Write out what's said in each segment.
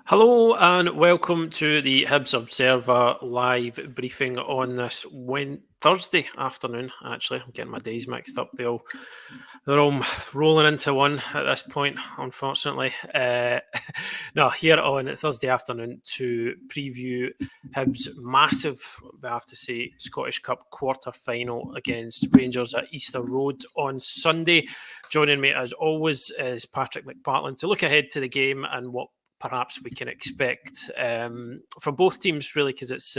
Hello and welcome to the Hibs Observer live briefing on this Thursday afternoon. Actually, I'm getting my days mixed up. They're all rolling into one at this point, unfortunately. No, here on Thursday afternoon to preview Hibs' massive, we have to say, Scottish Cup quarter-final against Rangers at Easter Road on Sunday. Joining me, as always, is Patrick McPartland to look ahead to the game and what perhaps we can expect from both teams, really, because it's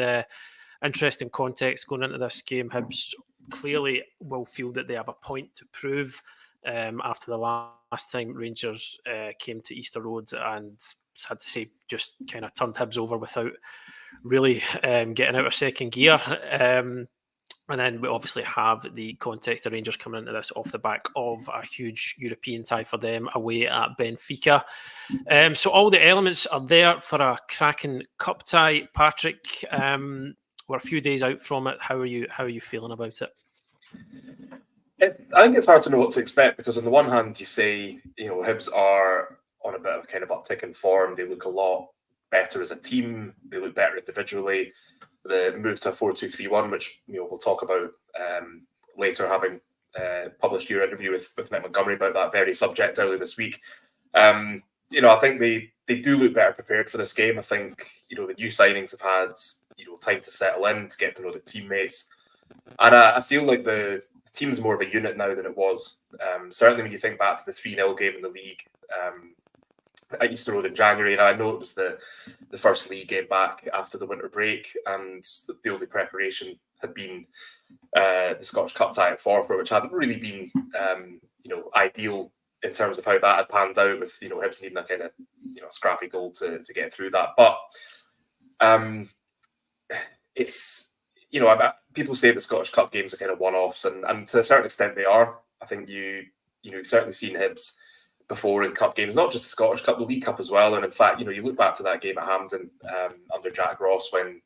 interesting context going into this game. Hibs clearly will feel that they have a point to prove after the last time Rangers came to Easter Road and had to say just kind of turned Hibs over without really getting out of second gear. And then we obviously have the context of Rangers coming into this off the back of a huge European tie for them away at Benfica. So all the elements are there for a cracking cup tie. Patrick, we're a few days out from it. How are you feeling about it? I think it's hard to know what to expect because on the one hand, you say, Hibs are on a bit of a kind of uptick in form. They look a lot better as a team. They look better individually. The move to a 4-2-3-1, which we'll talk about later, having published your interview with Mick Montgomery about that very subject earlier this week. I think they do look better prepared for this game. I think the new signings have had time to settle in, to get to know the teammates, and I feel like the team's more of a unit now than it was. Certainly, when you think back to the 3-0 game in the league at Easter Road in January, and I know it was the first league game back after the winter break, and the only preparation had been the Scottish Cup tie at Forfar, which hadn't really been ideal in terms of how that had panned out, with Hibs needing a kind of scrappy goal to get through that. But it's people say the Scottish Cup games are kind of one-offs, and to a certain extent they are. I think you've certainly seen Hibs before in cup games, not just the Scottish Cup, the League Cup as well. And in fact, you look back to that game at Hampden under Jack Ross when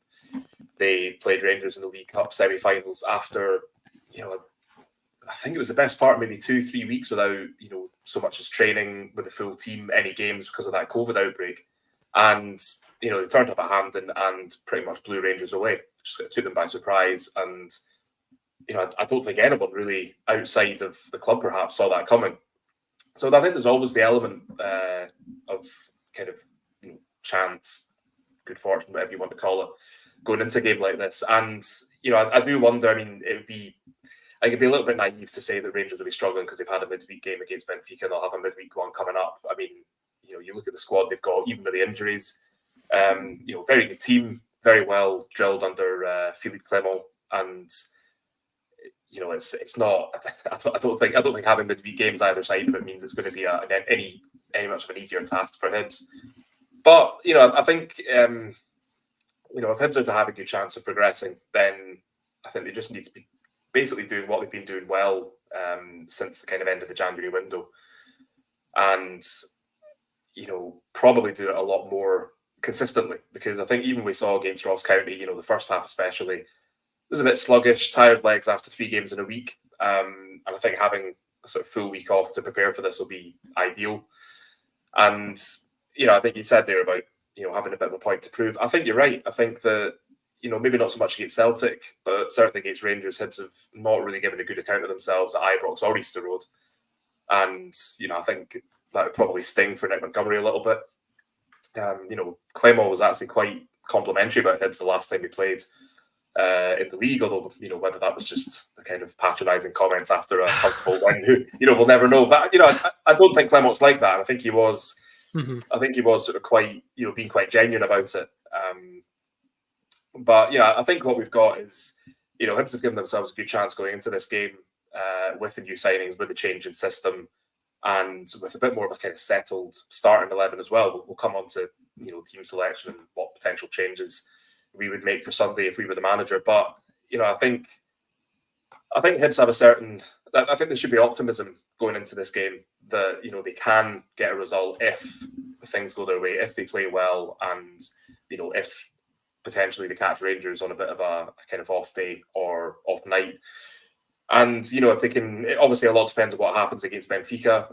they played Rangers in the League Cup semi-finals after, I think it was the best part of maybe 2-3 weeks without, so much as training with the full team, any games because of that COVID outbreak. And, they turned up at Hampden and pretty much blew Rangers away. Just took them by surprise. And, I don't think anyone really outside of the club perhaps saw that coming. So I think there's always the element of kind of chance, good fortune, whatever you want to call it, going into a game like this. And, I do wonder, I mean, it'd be a little bit naive to say that Rangers will be struggling because they've had a midweek game against Benfica and they'll have a midweek one coming up. I mean, you look at the squad they've got, even with the injuries, very good team, very well drilled under Philippe Clement, and it's not. I don't think having midweek games either side of it means it's going to be any much of an easier task for Hibs. But I think if Hibs are to have a good chance of progressing, then I think they just need to be basically doing what they've been doing well since the kind of end of the January window, and probably do it a lot more consistently, because I think even we saw against Ross County, the first half especially, it was a bit sluggish, tired legs after 3 games in a week. And I think having a sort of full week off to prepare for this will be ideal. And, I think you said there about, having a bit of a point to prove. I think you're right. I think that, maybe not so much against Celtic, but certainly against Rangers, Hibs have not really given a good account of themselves at Ibrox or Easter Road. And, I think that would probably sting for Nick Montgomery a little bit. Clement was actually quite complimentary about Hibs the last time he played in the league, although whether that was just the kind of patronising comments after a comfortable win, we'll never know. But I don't think Clement's like that. I think he was, sort of quite being quite genuine about it. But I think what we've got is Hibs have given themselves a good chance going into this game with the new signings, with the change in system, and with a bit more of a kind of settled starting 11 as well. We'll come on to team selection and what potential changes we would make for Sunday if we were the manager. But I think Hibs have a certain. I think there should be optimism going into this game that they can get a result if things go their way, if they play well, and if potentially they catch Rangers on a bit of a kind of off day or off night. And if they can, obviously a lot depends on what happens against Benfica.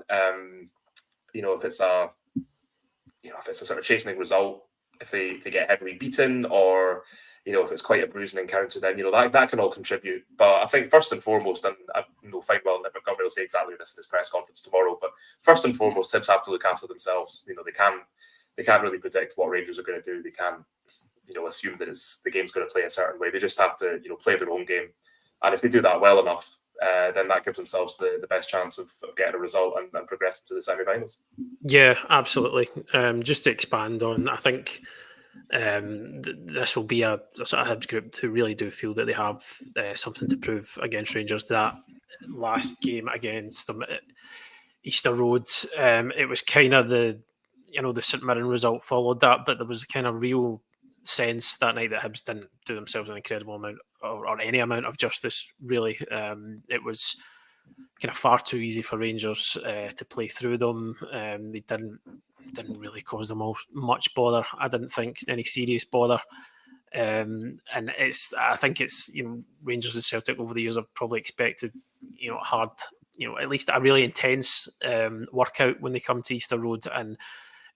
If it's a if it's a sort of chastening result, if they get heavily beaten, or if it's quite a bruising encounter, then that can all contribute. But I think first and foremost, and I know fine well Nick Montgomery will say exactly this in his press conference tomorrow, but first and foremost, Hibs have to look after themselves. They can't really predict what Rangers are going to do. They can't assume that the game's going to play a certain way. They just have to play their own game, and if they do that well enough, then that gives themselves the best chance of getting a result and progressing to the semi-finals. Yeah, absolutely. Just to expand on, I think this will be a sort of Hibs group who really do feel that they have something to prove against Rangers. That last game against them at Easter Road, it was kind of the St Mirren result followed that, but there was a kind of real sense that night that Hibs didn't do themselves an incredible amount or any amount of justice, really. It was kind of far too easy for Rangers to play through them. They didn't really cause them much bother. I didn't think any serious bother. And I think it's Rangers and Celtic over the years have probably expected hard, at least a really intense workout when they come to Easter Road, and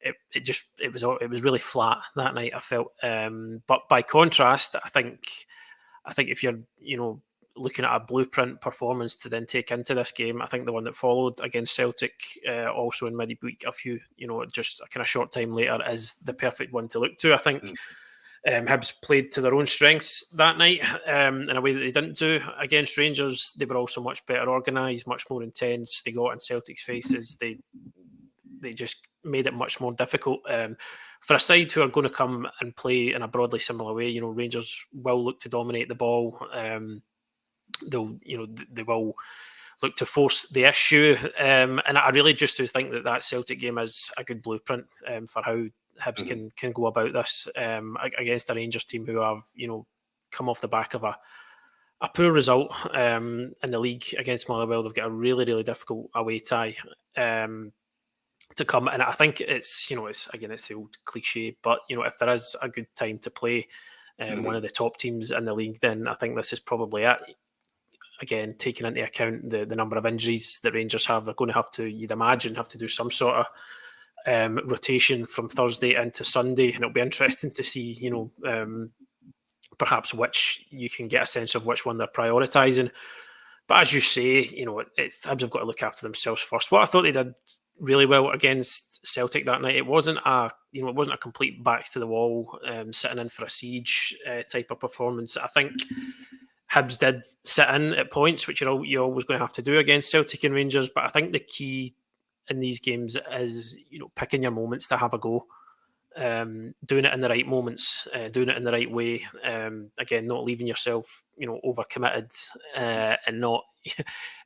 it was really flat that night, I felt. But by contrast, I think if you're looking at a blueprint performance to then take into this game, I think the one that followed against Celtic, also in midweek, just a kind of short time later, is the perfect one to look to. I think Hibs played to their own strengths that night in a way that they didn't do against Rangers. They were also much better organised, much more intense. They got in Celtic's faces. They just made it much more difficult. For a side who are going to come and play in a broadly similar way, Rangers will look to dominate the ball. They will look to force the issue, and I really just do think that Celtic game is a good blueprint for how Hibs can go about this against a Rangers team who have come off the back of a poor result in the league against Motherwell. They've got a really, really difficult away tie to come, and I think it's it's the old cliche, but if there is a good time to play one of the top teams in the league, then I think this is probably it. Again, taking into account the number of injuries that Rangers have, they're going to have to, you'd imagine, do some sort of rotation from Thursday into Sunday, and it'll be interesting to see, perhaps which you can get a sense of which one they're prioritising. But as you say, Hibs have got to look after themselves first. What I thought they did really well against Celtic that night, it wasn't a complete backs to the wall, sitting in for a siege type of performance. I think Hibs did sit in at points, which you're always going to have to do against Celtic and Rangers. But I think the key in these games is picking your moments to have a go, doing it in the right moments, doing it in the right way. Again, not leaving yourself overcommitted, and not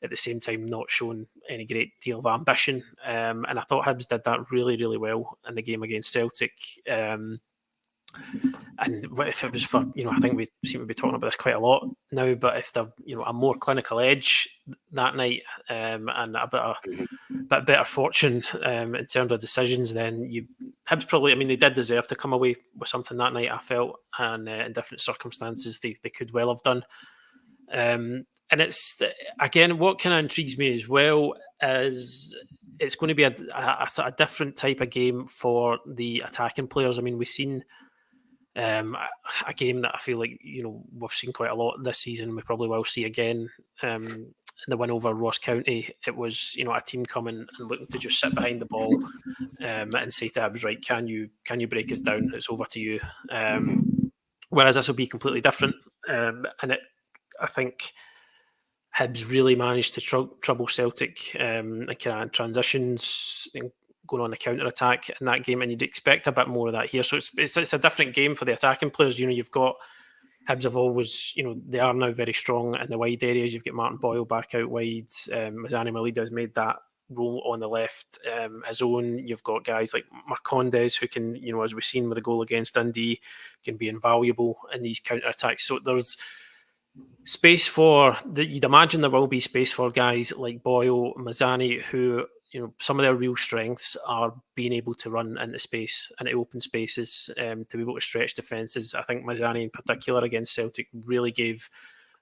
at the same time not showing any great deal of ambition. And I thought Hibs did that really, really well in the game against Celtic. And if it was for, I think we seem to be talking about this quite a lot now, but if they're, a more clinical edge that night, and a bit better fortune in terms of decisions, then Hibs probably, they did deserve to come away with something that night, I felt, and in different circumstances, they could well have done. And it's, again, what kind of intrigues me as well is it's going to be a sort of different type of game for the attacking players. We've seen a game that I feel like we've seen quite a lot this season. We probably will see again. The win over Ross County, it was a team coming and looking to just sit behind the ball and say to Hibs, right, can you break us down? It's over to you. Whereas this will be completely different, and I think Hibs really managed to trouble Celtic kind of transitions, going on the counter attack in that game, and you'd expect a bit more of that here. So it's a different game for the attacking players. You've got Hibs have always, they are now very strong in the wide areas. You've got Martin Boyle back out wide. Mazani Malida has made that role on the left his own. You've got guys like Marcondes who can, as we've seen with the goal against Dundee, can be invaluable in these counter attacks. So there's space for you'd imagine there will be space for guys like Boyle, Mazani, who some of their real strengths are being able to run into space, into open spaces, to be able to stretch defences. I think Mazani in particular against Celtic really gave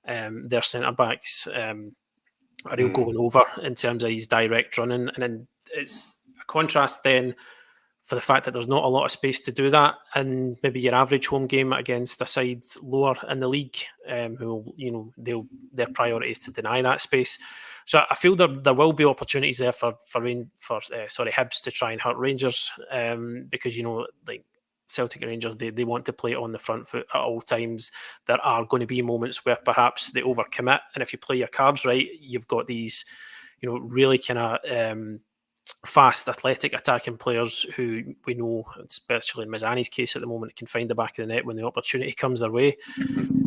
their centre-backs a real going over in terms of his direct running. And then it's a contrast then for the fact that there's not a lot of space to do that, and maybe your average home game against a side lower in the league, who their priority is to deny that space. So I feel there will be opportunities there for Hibs to try and hurt Rangers, because like Celtic and Rangers, they want to play on the front foot at all times. There are going to be moments where perhaps they overcommit, and if you play your cards right, you've got these really kind of fast, athletic, attacking players who we know, especially in Mazzani's case at the moment, can find the back of the net when the opportunity comes their way.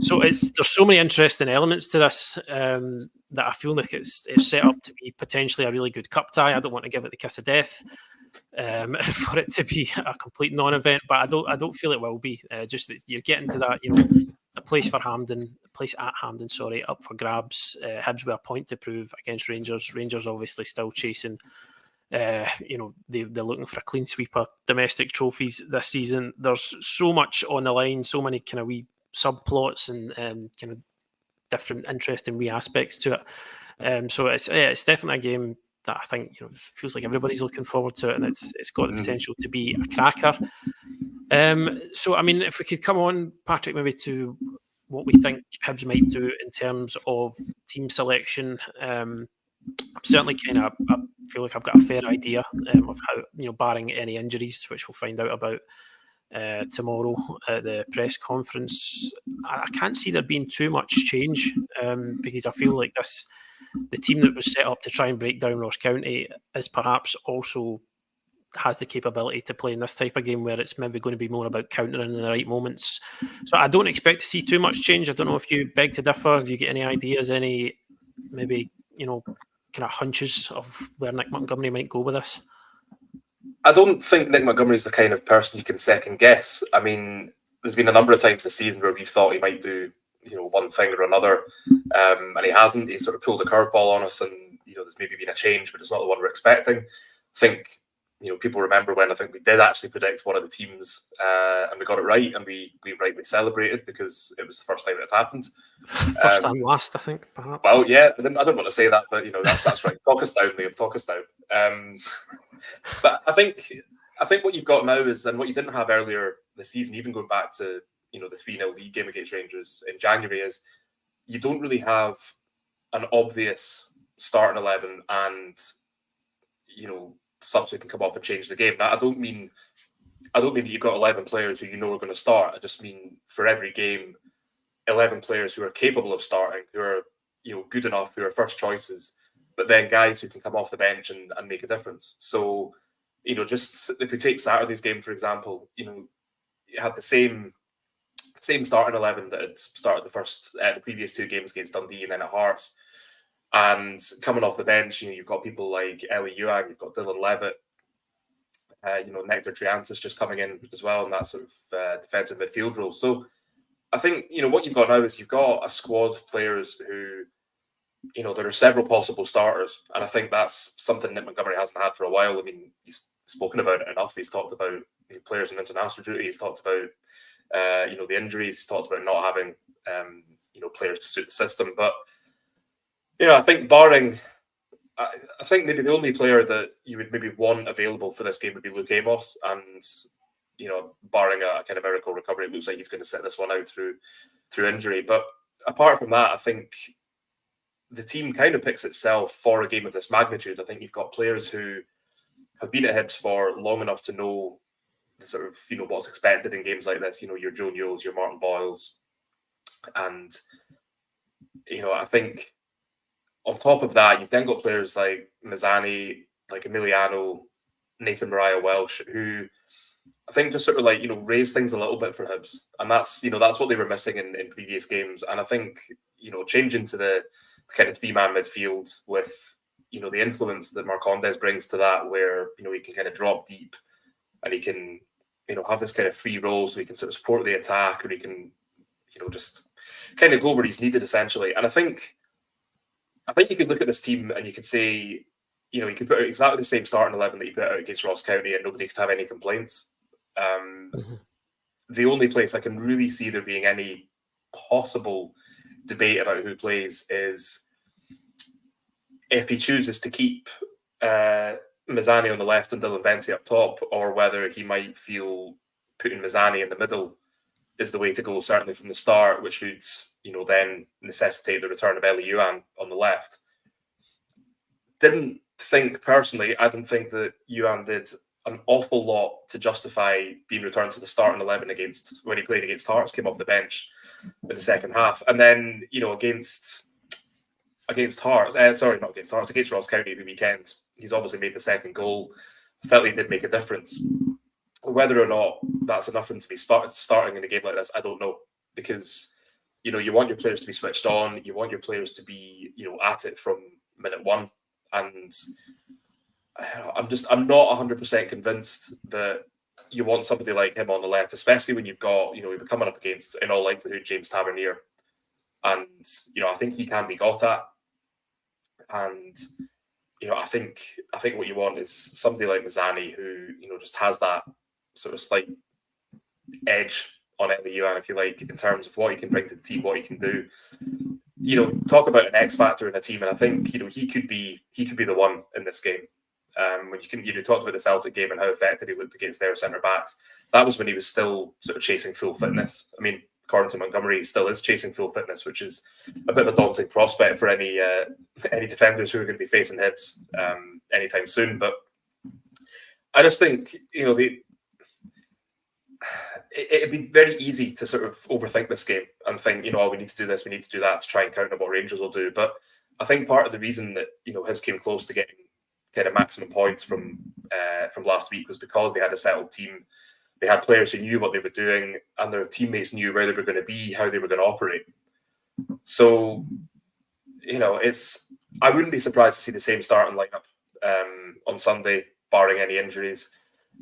So there's so many interesting elements to this, that I feel like it's set up to be potentially a really good cup tie. I don't want to give it the kiss of death, for it to be a complete non-event, but I don't feel it will be. Just that you're getting to that, a place at Hampden, up for grabs. Hibs with a point to prove against Rangers. Rangers obviously still chasing. They're looking for a clean sweep of domestic trophies this season. There's so much on the line, so many kind of wee subplots and kind of different interesting wee aspects to it. So it's definitely a game that I think feels like everybody's looking forward to it, and it's got the potential to be a cracker. So I mean, if we could come on, Patrick, maybe to what we think Hibs might do in terms of team selection. I'm certainly I feel like I've got a fair idea of how, barring any injuries, which we'll find out about tomorrow at the press conference. I can't see there being too much change, because I feel like the team that was set up to try and break down Ross County is perhaps also has the capability to play in this type of game where it's maybe going to be more about countering in the right moments. So I don't expect to see too much change. I don't know if you beg to differ. If you get any ideas, any maybe kind of hunches of where Nick Montgomery might go with this? I don't think Nick Montgomery is the kind of person you can second guess. I mean, there's been a number of times this season where we've thought he might do, one thing or another, and he hasn't. He's sort of pulled a curveball on us, and there's maybe been a change, but it's not the one we're expecting. I think people remember when I think we did actually predict one of the teams, and we got it right, and we rightly celebrated because it was the first time it had happened. First and last, I think, perhaps. Well, yeah, I don't want to say that, but that's right. Talk us down, Liam. Talk us down. But I think what you've got now is, and what you didn't have earlier this season, even going back to the 3-0 league game against Rangers in January, is you don't really have an obvious starting 11 and subs who can come off and change the game. Now, I don't mean that you've got 11 players who are going to start. I just mean for every game, 11 players who are capable of starting, who are good enough, who are first choices, but then guys who can come off the bench and make a difference. So just if we take Saturday's game for example, you had the same starting 11 that had started the previous two games against Dundee and then at Hearts. And coming off the bench, you've got people like Eli Yuang, you've got Dylan Levitt, Nectar Triantis just coming in as well in that sort of defensive midfield role. So I think, what you've got now is you've got a squad of players who, there are several possible starters. And I think that's something Nick Montgomery hasn't had for a while. I mean, he's spoken about it enough. He's talked about players in international duty. He's talked about, the injuries. He's talked about not having, players to suit the system. But, I think I think maybe the only player that you would maybe want available for this game would be Luke Amos. And, barring a kind of miracle recovery, it looks like he's going to sit this one out through injury. But apart from that, I think the team kind of picks itself for a game of this magnitude. I think you've got players who have been at Hibs for long enough to know the sort of, what's expected in games like this. Your Joe Newells, your Martin Boyles. And, I think on top of that, you've then got players like Mazzani, like Emiliano, Nathan Mariah Welsh, who I think just sort of raise things a little bit for Hibs. And that's what they were missing in previous games. And I think, changing to the kind of three-man midfield with, the influence that Marcondes brings to that, where, he can kind of drop deep and he can, have this kind of free role so he can sort of support the attack, or he can, just kind of go where he's needed essentially. And I think you could look at this team and you could say, you could put out exactly the same starting 11 that you put out against Ross County and nobody could have any complaints. The only place I can really see there being any possible debate about who plays is if he chooses to keep Mazzani on the left and Dylan Vente up top, or whether he might feel putting Mazzani in the middle is the way to go, certainly from the start, which would, then necessitate the return of Eli Yuan on the left. I didn't think that Yuan did an awful lot to justify being returned to the starting 11 when he played against Hearts, came off the bench in the second half. And then, against Hearts, not against Hearts, against Ross County the weekend, he's obviously made the second goal. I felt he did make a difference. Whether or not that's enough for him to be starting in a game like this, I don't know. Because, you want your players to be switched on. You want your players to be, at it from minute one. And I'm not 100% convinced that you want somebody like him on the left, especially when you've got, we're coming up against, in all likelihood, James Tavernier. And, I think he can be got at. And, I think what you want is somebody like Mazzani who, just has that sort of slight edge on Eli Yuan, if you like, in terms of what he can bring to the team, what he can do. Talk about an X factor in a team, and I think, he could be the one in this game. When you talked about the Celtic game and how effective he looked against their centre backs, that was when he was still sort of chasing full fitness. I mean, according to Montgomery, he still is chasing full fitness, which is a bit of a daunting prospect for any defenders who are going to be facing Hibs anytime soon. But I just think it'd be very easy to sort of overthink this game and think, we need to do this, we need to do that to try and counter what Rangers will do. But I think part of the reason that Hibs came close to getting kind of maximum points from last week was because they had a settled team. They had players who knew what they were doing, and their teammates knew where they were going to be, how they were going to operate. So, I wouldn't be surprised to see the same starting lineup on Sunday, barring any injuries.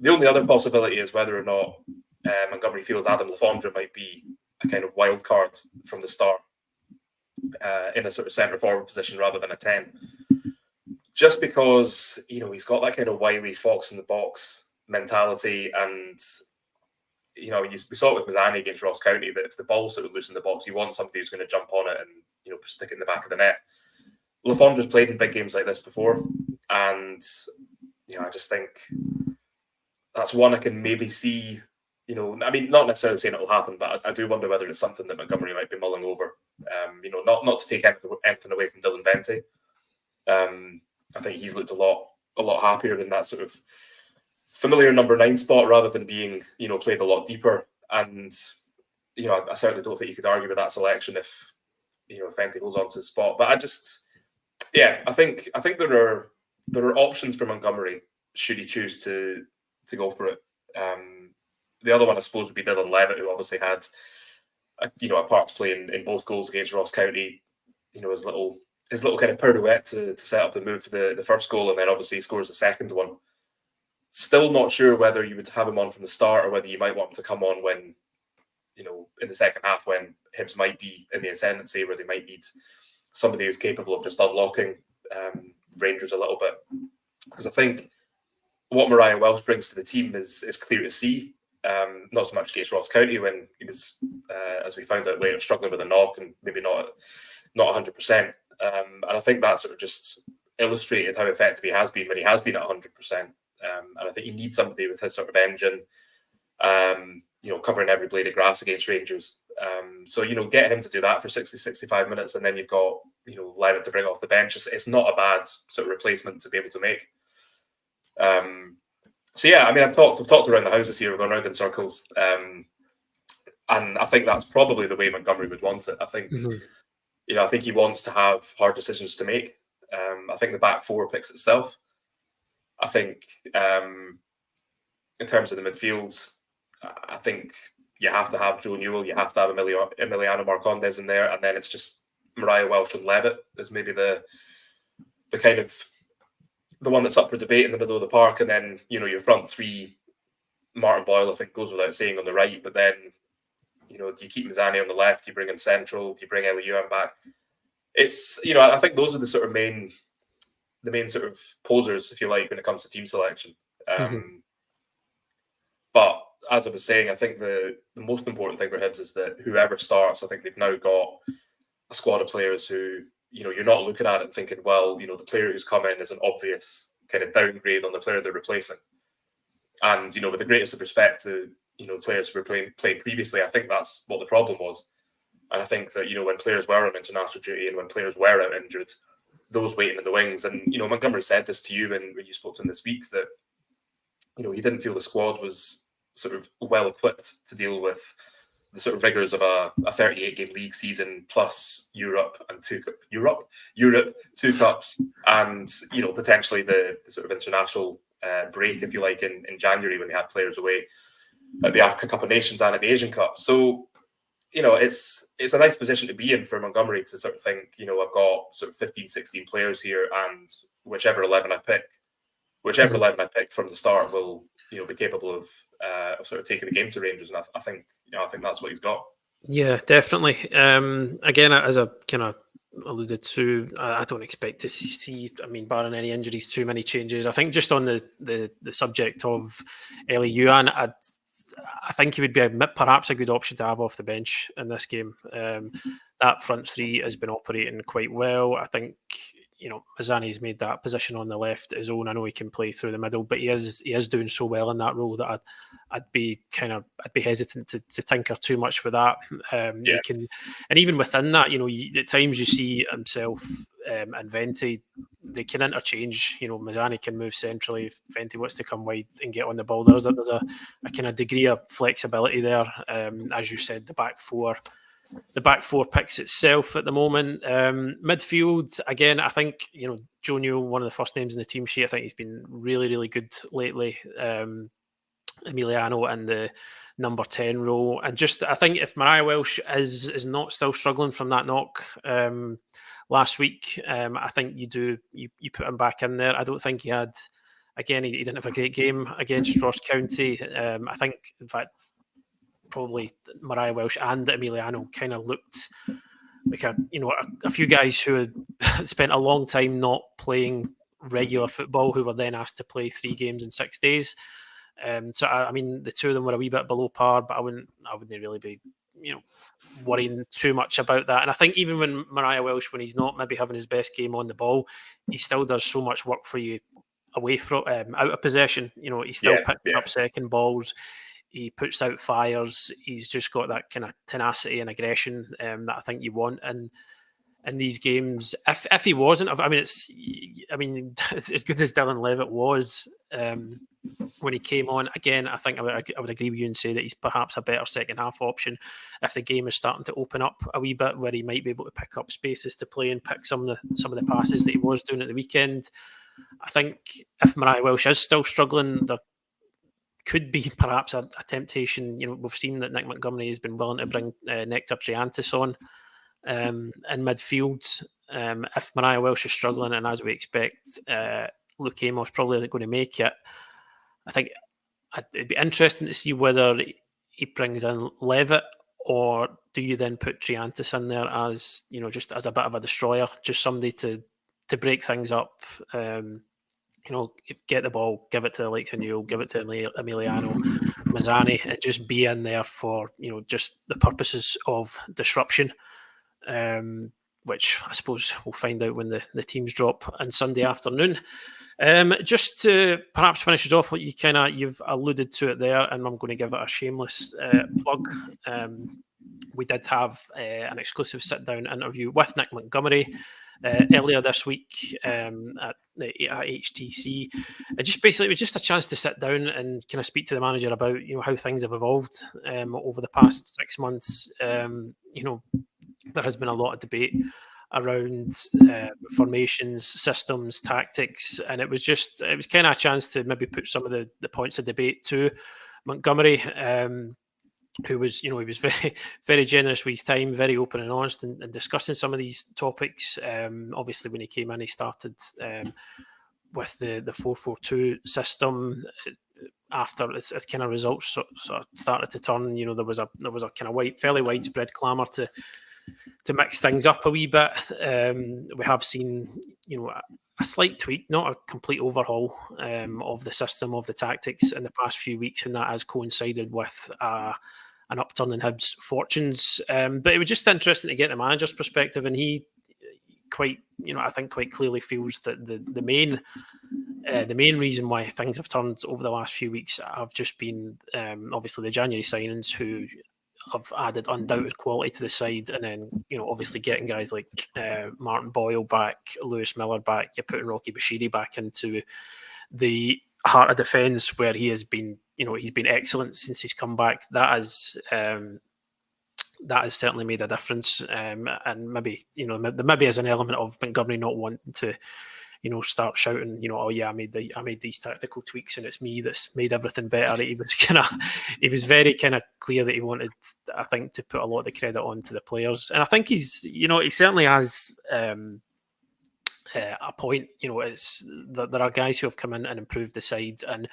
The only other possibility is whether or not Montgomery feels Adam Lafondra might be a kind of wild card from the start in a sort of centre forward position rather than a 10. Just because, he's got that kind of wily fox in the box mentality, and we saw it with Mazzani against Ross County, that if the ball's sort of loose in the box, you want somebody who's going to jump on it and stick it in the back of the net. Lafondra's played in big games like this before, and I just think that's one I can maybe see. I mean, not necessarily saying it'll happen, but I do wonder whether it's something that Montgomery might be mulling over. Not to take anything away from Dylan Vente. I think he's looked a lot happier in that sort of familiar number 9 spot rather than being, played a lot deeper. And, I certainly don't think you could argue with that selection if Vente holds on to his spot. But I think there are options for Montgomery should he choose to go for it. The other one, I suppose, would be Dylan Levitt, who obviously had, a part to play in both goals against Ross County. His little kind of pirouette to set up the move for the first goal, and then obviously he scores the second one. Still not sure whether you would have him on from the start or whether you might want him to come on when, in the second half when Hibs might be in the ascendancy, where they might need somebody who's capable of just unlocking Rangers a little bit. Because I think what Mariah Welsh brings to the team is clear to see. Not so much against Ross County when he was, as we found out later, struggling with a knock and maybe not 100%. And I think that sort of just illustrated how effective he has been when he has been at 100%. And I think you need somebody with his sort of engine, covering every blade of grass against Rangers. So, get him to do that for 60, 65 minutes, and then you've got, Levitt to bring off the bench. It's not a bad sort of replacement to be able to make. I've talked around the houses here, we're going around in circles. And I think that's probably the way Montgomery would want it. I think, I think he wants to have hard decisions to make. I think the back four picks itself. I think in terms of the midfield, I think you have to have Joe Newell, you have to have Emiliano Marcondes in there, and then it's just Mariah Welsh and Levitt is maybe the kind of the one that's up for debate in the middle of the park, and then your front three, Martin Boyle, I think goes without saying on the right, but then do you keep Mazzani on the left? Do you bring in central? Do you bring Eli Yuan back? It's I think those are the sort of main sort of posers, if you like, when it comes to team selection. But as I was saying, I think the most important thing for Hibs is that whoever starts, I think they've now got a squad of players who you're not looking at it and thinking, well, the player who's come in is an obvious kind of downgrade on the player they're replacing. And, you know, with the greatest of respect to, you know, players who were playing previously, I think that's what the problem was. And I think that, you know, when players were on international duty and when players were out injured, those waiting in the wings, and, you know, Montgomery said this to you when you spoke to him this week, that, you know, he didn't feel the squad was sort of well equipped to deal with the sort of rigors of a 38-game league season plus Europe, two cups, and, you know, potentially the sort of international break, if you like, in January when they had players away at the Africa Cup of Nations and at the Asian Cup. So, you know, it's a nice position to be in for Montgomery to sort of think, you know, I've got sort of 15, 16 players here, and whichever 11 I pick from the start will, you know, be capable of sort of taking the game to Rangers. And I think that's what he's got. Yeah, definitely. Again, as I kind of alluded to, I don't expect to see, I mean, barring any injuries, too many changes. I think just on the subject of Eli Yuan, I think he would be perhaps a good option to have off the bench in this game. That front three has been operating quite well. I think, you know, Mazzani's made that position on the left his own. I know he can play through the middle, but he is doing so well in that role that I'd be hesitant to tinker too much with that. He can, and even within that, you know, at times you see himself and Venti, they can interchange. You know, Mazzani can move centrally if Venti wants to come wide and get on the ball. There's a kind of degree of flexibility there. As you said, the back four picks itself at the moment. Midfield, again, I think, you know, Joe Newell, one of the first names in the team sheet, I think he's been really, really good lately. Emiliano in the number 10 role. And just, I think if Mariah Welsh is not still struggling from that knock last week, I think you put him back in there. I don't think he had, again, he didn't have a great game against Ross County. I think, in fact, probably Mariah Welsh and Emiliano kind of looked like a few guys who had spent a long time not playing regular football, who were then asked to play 3 games in 6 days. So I mean, the two of them were a wee bit below par, but I wouldn't really be, you know, worrying too much about that. And I think even when Mariah Welsh, when he's not maybe having his best game on the ball, he still does so much work for you away from out of possession. You know, he still picks up second balls. He puts out fires. He's just got that kind of tenacity and aggression that I think you want in these games. If he wasn't, I mean, as good as Dylan Levitt was when he came on. Again, I think I would agree with you and say that he's perhaps a better second half option if the game is starting to open up a wee bit, where he might be able to pick up spaces to play and pick some of the passes that he was doing at the weekend. I think if Mariah Welsh is still struggling, there could be perhaps a temptation. You know, we've seen that Nick Montgomery has been willing to bring Nectar Triantis on in midfield. If Mariah Welsh is struggling, and as we expect, Luke Amos probably isn't going to make it, I think it'd be interesting to see whether he brings in Levitt, or do you then put Triantis in there as, you know, just as a bit of a destroyer, just somebody to break things up. You know, get the ball, give it to the likes of Newell, give it to Emiliano, Mazzani, and just be in there for, you know, just the purposes of disruption. Which I suppose we'll find out when the teams drop on Sunday afternoon. Just to perhaps finish us off, what you've alluded to it there, and I'm going to give it a shameless plug. We did have an exclusive sit-down interview with Nick Montgomery earlier this week at HTC. And just basically, it was just a chance to sit down and kind of speak to the manager about, you know, how things have evolved over the past 6 months. You know, there has been a lot of debate around formations, systems, tactics, and it was kind of a chance to maybe put some of the points of debate to Montgomery, who was, you know, he was very, very generous with his time, very open and honest in discussing some of these topics. Obviously, when he came in, he started with the 4-4-2 system. After its kind of results sort of started to turn, you know, there was a kind of fairly widespread clamour to mix things up a wee bit. We have seen, you know, a slight tweak, not a complete overhaul of the system, of the tactics in the past few weeks, and that has coincided with an upturn in Hibs' fortunes. But it was just interesting to get the manager's perspective, and he I think quite clearly feels that the main the main reason why things have turned over the last few weeks have just been obviously the January signings who have added undoubted quality to the side, and then obviously getting guys like Martin Boyle back, Lewis Miller back. You're putting Rocky Bashiri back into the heart of defence where he has been. He's been excellent since he's come back. That has certainly made a difference, and maybe maybe as an element of Montgomery not wanting to start shouting, oh yeah, I made these tactical tweaks and it's me that's made everything better. He was very kind of clear that he wanted, I think, to put a lot of the credit on to the players, and I think he certainly has a point. There are guys who have come in and improved the side, and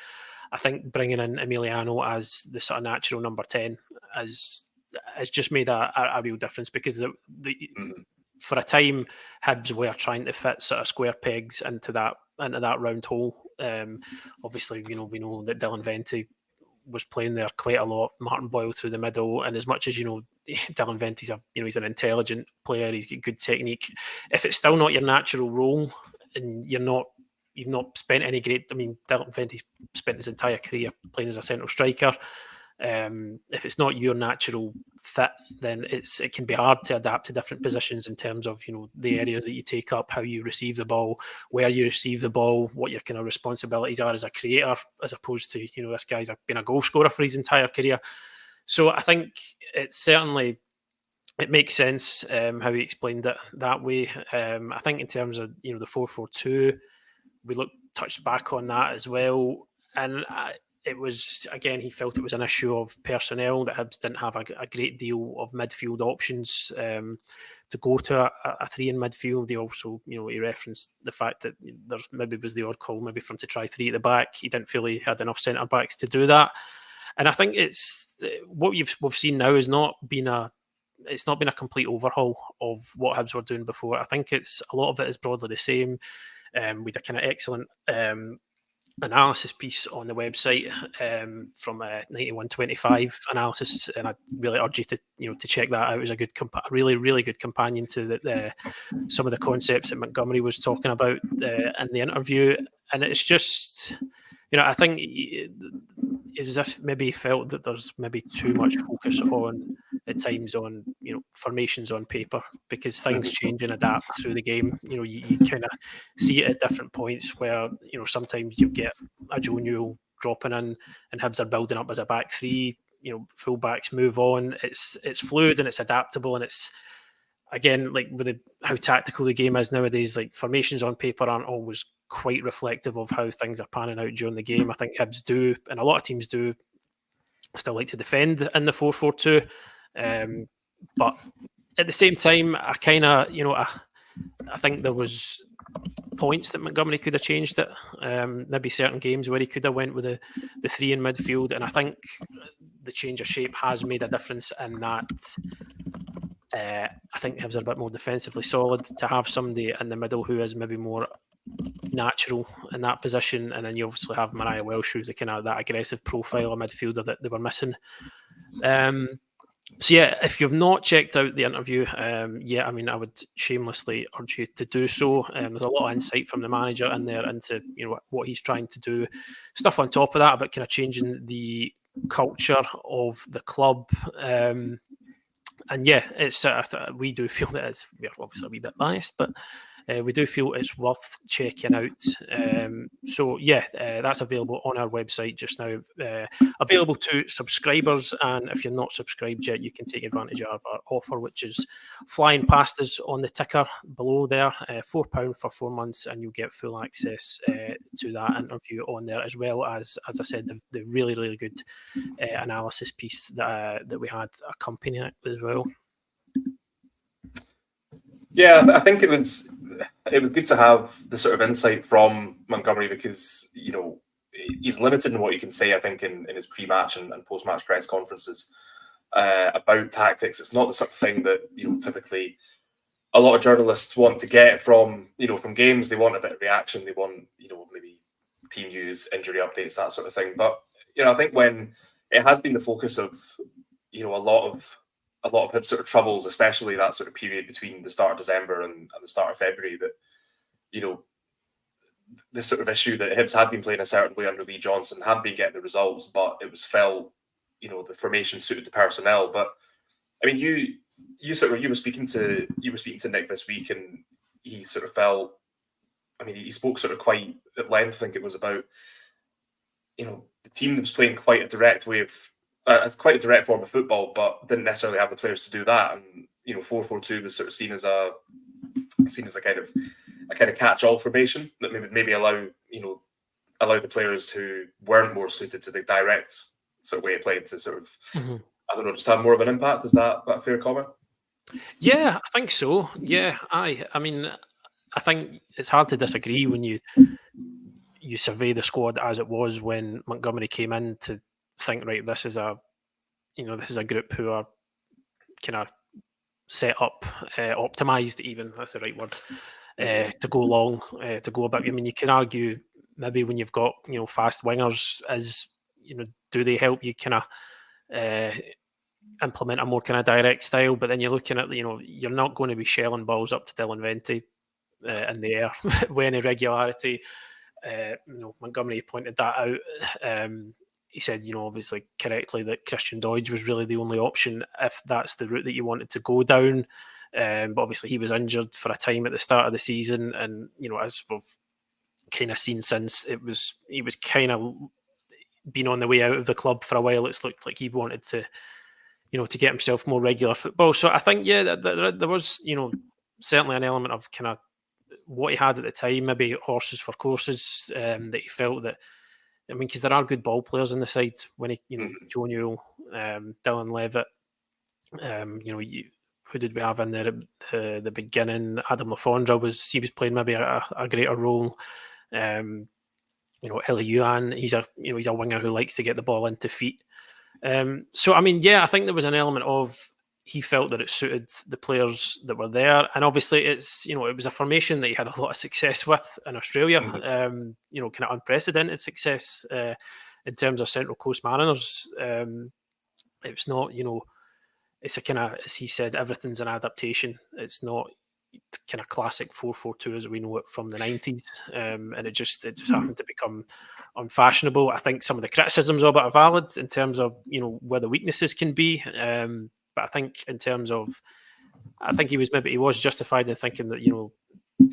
I think bringing in Emiliano as the sort of natural number 10 has just made a real difference, because for a time, Hibs were trying to fit sort of square pegs into that round hole. Obviously, we know that Dylan Venti was playing there quite a lot. Martin Boyle through the middle, and as much as Dylan Venti's he's an intelligent player. He's got good technique. If it's still not your natural role, and you've not spent any great. I mean, Dylan Venti's spent his entire career playing as a central striker. If it's not your natural fit, then it can be hard to adapt to different positions in terms of the areas that you take up, how you receive the ball, where you receive the ball, what your kind of responsibilities are as a creator, as opposed to this guy's been a goal scorer for his entire career. So I think it makes sense how he explained it that way. I think in terms of the 4-4-2, we touched back on that as well, and it was, again, he felt it was an issue of personnel, that Hibs didn't have a great deal of midfield options to go to a three in midfield. He also, he referenced the fact that there maybe was the odd call maybe for him to try three at the back. He didn't feel he had enough centre backs to do that. And I think it's what we've seen now has not been a complete overhaul of what Hibs were doing before. I think it's a lot of it is broadly the same. We had a kind of excellent analysis piece on the website from 9125 analysis, and I really urge you to check that out. It was a really good companion to some of the concepts that Montgomery was talking about in the interview. And it's just, I think it's as if maybe he felt that there's maybe too much focus on at times on formations on paper, because things change and adapt through the game. You kind of see it at different points where sometimes you get a Joe Newell dropping in and Hibs are building up as a back three. Full backs move on. It's fluid and it's adaptable, and it's, again, like with how tactical the game is nowadays, like formations on paper aren't always quite reflective of how things are panning out during the game. I think Hibs do, and a lot of teams do, still like to defend in the 4-4-2. But at the same time, I kind of, I think there was points that Montgomery could have changed it. Maybe certain games where he could have went with the three in midfield, and I think the change of shape has made a difference in that. I think Hibs are a bit more defensively solid, to have somebody in the middle who is maybe more natural in that position, and then you obviously have Mariah Welsh, who's the kind of that aggressive profile of midfielder that they were missing. So yeah, if you've not checked out the interview, I mean, I would shamelessly urge you to do so. There's a lot of insight from the manager in there into what he's trying to do. Stuff on top of that about kind of changing the culture of the club. And yeah, it's we do feel that we're obviously a wee bit biased, but we do feel it's worth checking out. So yeah, that's available on our website just now. Available to subscribers, and if you're not subscribed yet, you can take advantage of our offer, which is flying past us on the ticker below there. £4 for 4 months, and you'll get full access to that interview on there, as well as I said, the really good analysis piece that we had accompanying it as well. Yeah, I think it was good to have the sort of insight from Montgomery, because he's limited in what he can say. I think in his pre-match and post-match press conferences about tactics. It's not the sort of thing that typically a lot of journalists want to get from games. They want a bit of reaction. They want maybe team news, injury updates, that sort of thing. But I think when it has been the focus of a lot of Hibs sort of troubles, especially that sort of period between the start of December and the start of February, that this sort of issue that Hibs had been playing a certain way under Lee Johnson, had been getting the results, but it was felt, the formation suited the personnel. But I mean, you were speaking to Nick this week, and he sort of felt. I mean, he spoke sort of quite at length. I think it was about the team that was playing quite a direct form of football, but didn't necessarily have the players to do that. And 4-4-2 was sort of seen as a kind of catch-all formation that maybe allow the players who weren't more suited to the direct sort of way of playing to sort of I don't know, just have more of an impact. Is that a fair comment? Yeah, I think so. Yeah, I mean, I think it's hard to disagree when you survey the squad as it was when Montgomery came in, to think, right, this is a group who are kind of set up, optimized, even, that's the right word, to go long, to go about. I mean, you can argue maybe when you've got fast wingers, do they help you kind of implement a more kind of direct style? But then you're looking at you're not going to be shelling balls up to Dylan Venti in the air with any regularity. Montgomery pointed that out. He said, obviously correctly, that Christian Doidge was really the only option if that's the route that you wanted to go down. But obviously he was injured for a time at the start of the season, and as we've kind of seen since, he was kind of been on the way out of the club for a while. It's looked like he wanted to to get himself more regular football. So I think, yeah, there was certainly an element of kind of what he had at the time, maybe horses for courses, that he felt that. I mean, because there are good ball players in the side. When Joe Newell, Dylan Levitt, who did we have in there at the beginning? Adam Lafondra was playing maybe a greater role. Eli Yuan, he's a winger who likes to get the ball into feet. So I mean, yeah, I think there was an element of, he felt that it suited the players that were there, and obviously it's it was a formation that he had a lot of success with in Australia. Kind of unprecedented success in terms of Central Coast Mariners. It's not it's a kind of, as he said, everything's an adaptation. It's not kind of classic 4-4-2 as we know it from the 90s, and it just happened to become unfashionable. I think some of the criticisms of it are valid in terms of where the weaknesses can be, but I think in terms of, I think he was justified in thinking that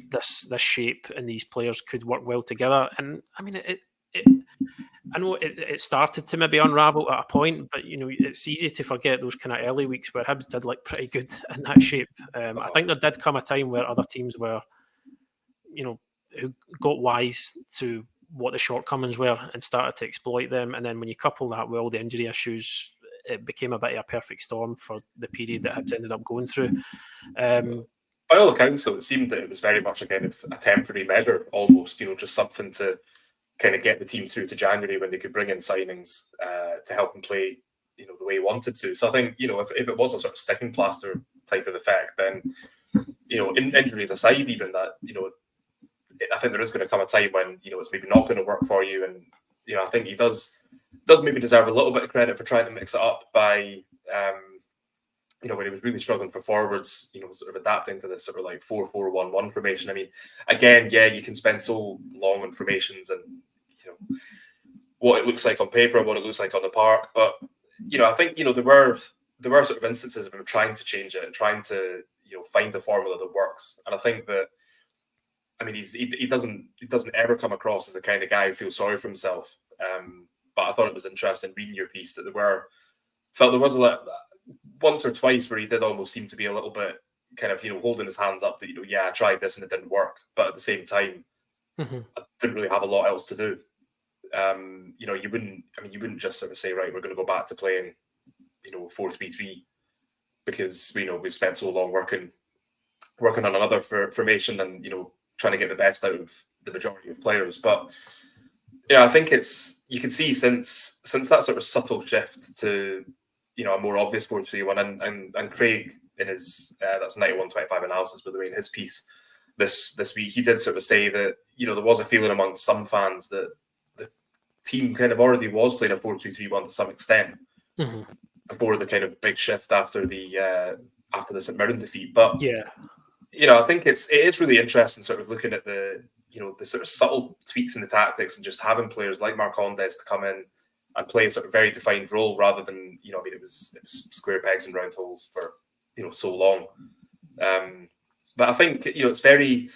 this shape and these players could work well together. And I mean, I know it started to maybe unravel at a point, but it's easy to forget those kind of early weeks where Hibs did look pretty good in that shape. I think there did come a time where other teams were, who got wise to what the shortcomings were and started to exploit them. And then when you couple that with all the injury issues, it became a bit of a perfect storm for the period that Hibs ended up going through. By all accounts, though, it seemed that it was very much a kind of a temporary measure, almost, just something to kind of get the team through to January when they could bring in signings to help them play, the way he wanted to. So I think, if it was a sort of sticking plaster type of effect, then, injuries aside, even that, I think there is going to come a time when, it's maybe not going to work for you. And, I think he does maybe deserve a little bit of credit for trying to mix it up by, when he was really struggling for forwards, sort of adapting to this sort of like 4-4-1-1 formation. I mean, again, yeah, you can spend so long on formations and, what it looks like on paper, what it looks like on the park. But, I think, there were sort of instances of him trying to change it, trying to, find a formula that works. And I think that, I mean, he doesn't ever come across as the kind of guy who feels sorry for himself. But I thought it was interesting reading your piece that there was once or twice where he did almost seem to be a little bit kind of, holding his hands up that, yeah, I tried this and it didn't work. But at the same time, I didn't really have a lot else to do. You wouldn't just sort of say, right, we're going to go back to playing, 4-3-3 because, we've spent so long working on another formation and, trying to get the best out of the majority of players. But, I think you can see since that sort of subtle shift to, a more obvious 4-3-1, and Craig in his that's 91-25 analysis, by the way, in his piece this week, he did sort of say that there was a feeling among some fans that the team kind of already was playing a 4-2-3-1 to some extent before the kind of big shift after the St Mirren defeat. But yeah, I think it is really interesting sort of looking at the the sort of subtle tweaks in the tactics and just having players like Marcondes to come in and play a sort of very defined role rather than, it was square pegs and round holes for, so long. But I think, it's very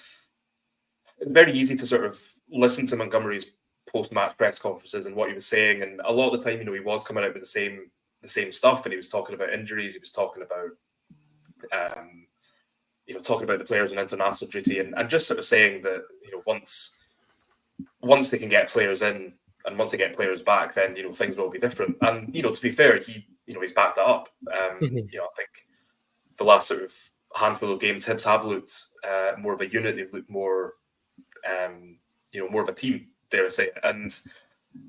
easy to sort of listen to Montgomery's post-match press conferences and what he was saying. And a lot of the time, he was coming out with the same stuff, and he was talking about injuries. He was talking about, talking about the players on international duty, and just sort of saying that, once they can get players in and once they get players back, then, things will be different. And, to be fair, he's backed that up. I think the last sort of handful of games, Hibs have looked more of a unit. They've looked more, more of a team, dare I say. And,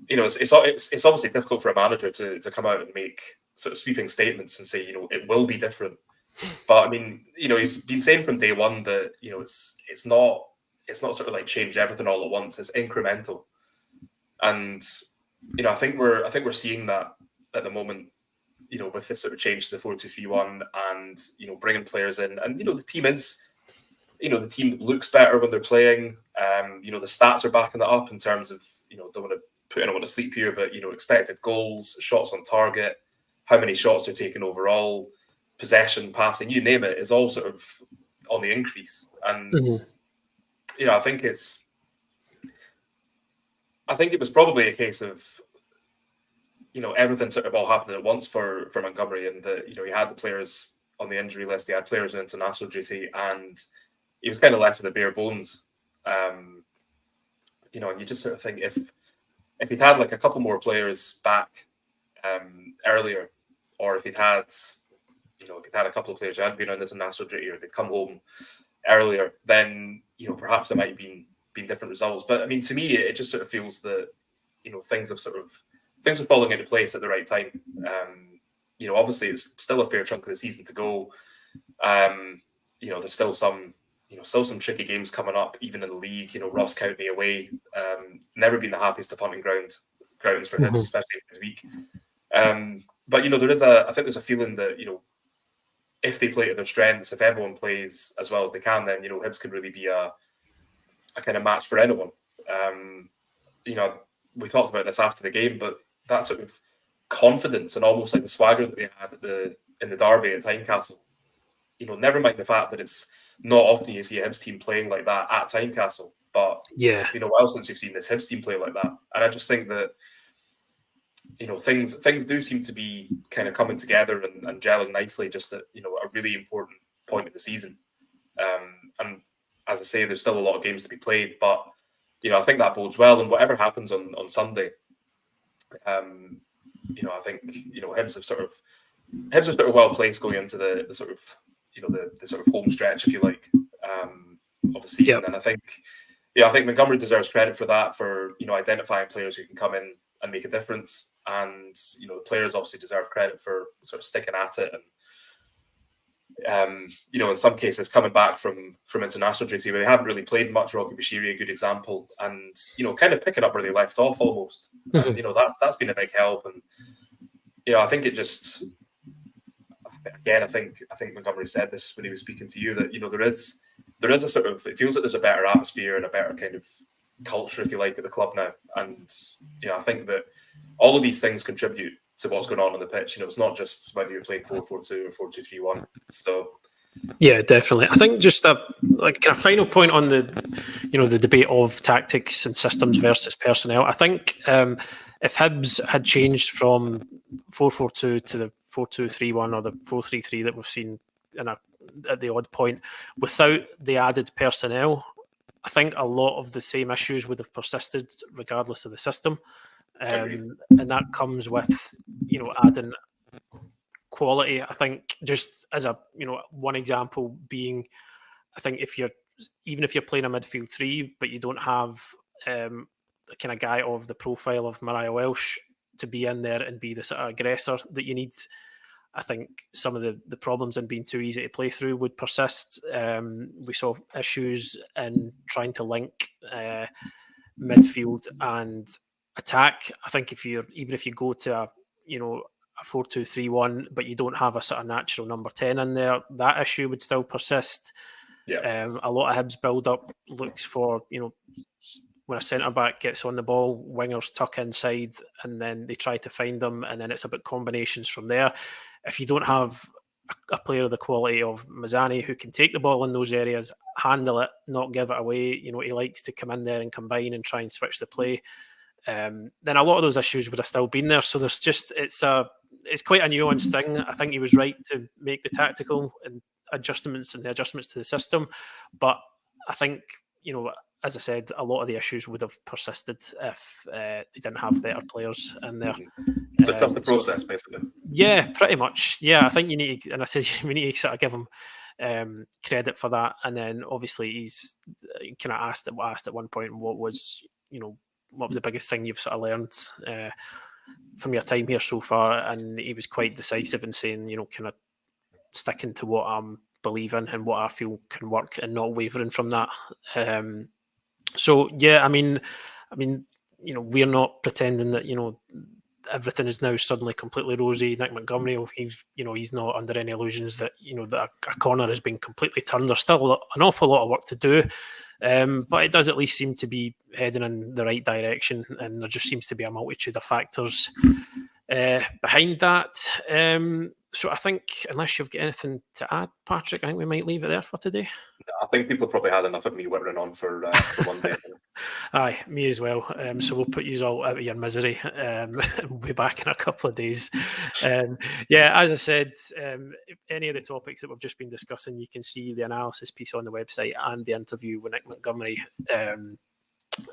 it's obviously difficult for a manager to come out and make sort of sweeping statements and say, it will be different. But I mean, he's been saying from day one that, it's not sort of like change everything all at once. It's incremental. And, I think we're seeing that at the moment, with this sort of change to the 4-2-3-1 and, bringing players in. And, the team is, the team looks better when they're playing. The stats are backing that up in terms of, don't want to put anyone to sleep here, but, expected goals, shots on target, how many shots they're taking overall, possession, passing, you name it, is all sort of on the increase. And, I think it was probably a case of, everything sort of all happened at once for Montgomery, and that, he had the players on the injury list, he had players on international duty, and he was kind of left with the bare bones. And you just sort of think if he'd had like a couple more players back earlier, or if he'd had, a couple of players who hadn't been on international duty or they'd come home earlier, then, perhaps there might have been different results. But I mean, to me, it just sort of feels that, things are falling into place at the right time. Obviously it's still a fair chunk of the season to go. There's still some tricky games coming up, even in the league. Ross County away, never been the happiest of hunting grounds for Hibs, especially this week. But I think there's a feeling that, if they play to their strengths, if everyone plays as well as they can, then, Hibs can really be a kind of match for anyone. We talked about this after the game, but that sort of confidence and almost like the swagger that they had in the derby at Tynecastle, never mind the fact that it's not often you see a Hibs team playing like that at Tynecastle, but it's been a while since you've seen this Hibs team play like that. And I just think that, things do seem to be kind of coming together and gelling nicely just at, a really important point of the season. And as I say, there's still a lot of games to be played, but, I think that bodes well. And whatever happens on Sunday, I think, Hibs are sort of well placed going into the sort of, the sort of home stretch, if you like, of the season. And I think Montgomery deserves credit for that, for, identifying players who can come in and make a difference. And, the players obviously deserve credit for sort of sticking at it. And, in some cases coming back from international duty where they haven't really played much. Rocky Bashiri, a good example, and, kind of picking up where they left off almost. And, that's been a big help. And, I think it just, again, I think Montgomery said this when he was speaking to you, that, there is a sort of, it feels like there's a better atmosphere and a better kind of culture, if you like, at the club now. And, I think that all of these things contribute to what's going on the pitch. It's not just whether you're playing 4-4-2 or 4-2-3-1. So, yeah, definitely. I think just a kind of final point on the debate of tactics and systems versus personnel. I think if Hibs had changed from 4-4-2 to the 4-2-3-1 or the 4-3-3 that we've seen at the odd point without the added personnel, I think a lot of the same issues would have persisted regardless of the system. And that comes with, adding quality. I think just as a, one example being, I think even if you're playing a midfield three, but you don't have a kind of guy of the profile of Mariah Welsh to be in there and be the sort of aggressor that you need, I think some of the problems in being too easy to play through would persist. We saw issues in trying to link midfield and attack. I think if you go to a 4-2-3-1, but you don't have a sort of natural number 10 in there, that issue would still persist. A lot of Hibs build-up looks for, when a centre-back gets on the ball, wingers tuck inside and then they try to find them, and then it's about combinations from there. If you don't have a player of the quality of Mazzani who can take the ball in those areas, handle it, not give it away, he likes to come in there and combine and try and switch the play, then a lot of those issues would have still been there. So there's just, it's quite a nuanced thing. I think he was right to make the tactical and adjustments and the adjustments to the system. But I think, as I said, a lot of the issues would have persisted if they didn't have better players in there. So it's up the process, basically. Yeah, pretty much. Yeah, I think you need to, and I said we need to sort of give him credit for that. And then obviously he's kind of asked at one point what was the biggest thing you've sort of learned from your time here so far, and he was quite decisive in saying, kind of sticking to what I'm believing and what I feel can work and not wavering from that. So yeah, I mean, we're not pretending that everything is now suddenly completely rosy. Nick Montgomery, he's not under any illusions that that a corner has been completely turned. There's still an awful lot of work to do, but it does at least seem to be heading in the right direction, and there just seems to be a multitude of factors behind that. So I think, unless you've got anything to add, Patrick, I think we might leave it there for today. I think people probably had enough of me whittering on for one day. Aye, me as well. So we'll put you all out of your misery. We'll be back in a couple of days. Yeah, as I said, any of the topics that we've just been discussing, you can see the analysis piece on the website and the interview with Nick Montgomery.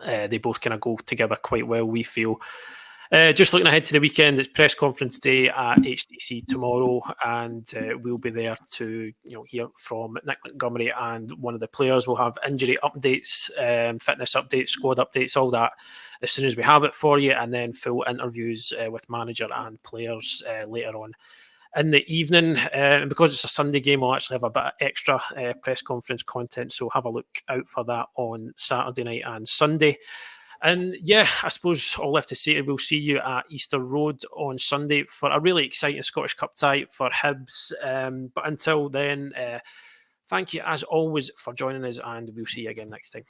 They both kind of go together quite well, we feel. Just looking ahead to the weekend, it's press conference day at HTC tomorrow, and we'll be there to hear from Nick Montgomery and one of the players. We'll have injury updates, fitness updates, squad updates, all that as soon as we have it for you, and then full interviews with manager and players later on in the evening. And because it's a Sunday game, we'll actually have a bit of extra press conference content, so have a look out for that on Saturday night and Sunday. And yeah, I suppose all left to say, we'll see you at Easter Road on Sunday for a really exciting Scottish Cup tie for Hibs. But until then, thank you as always for joining us, and we'll see you again next time.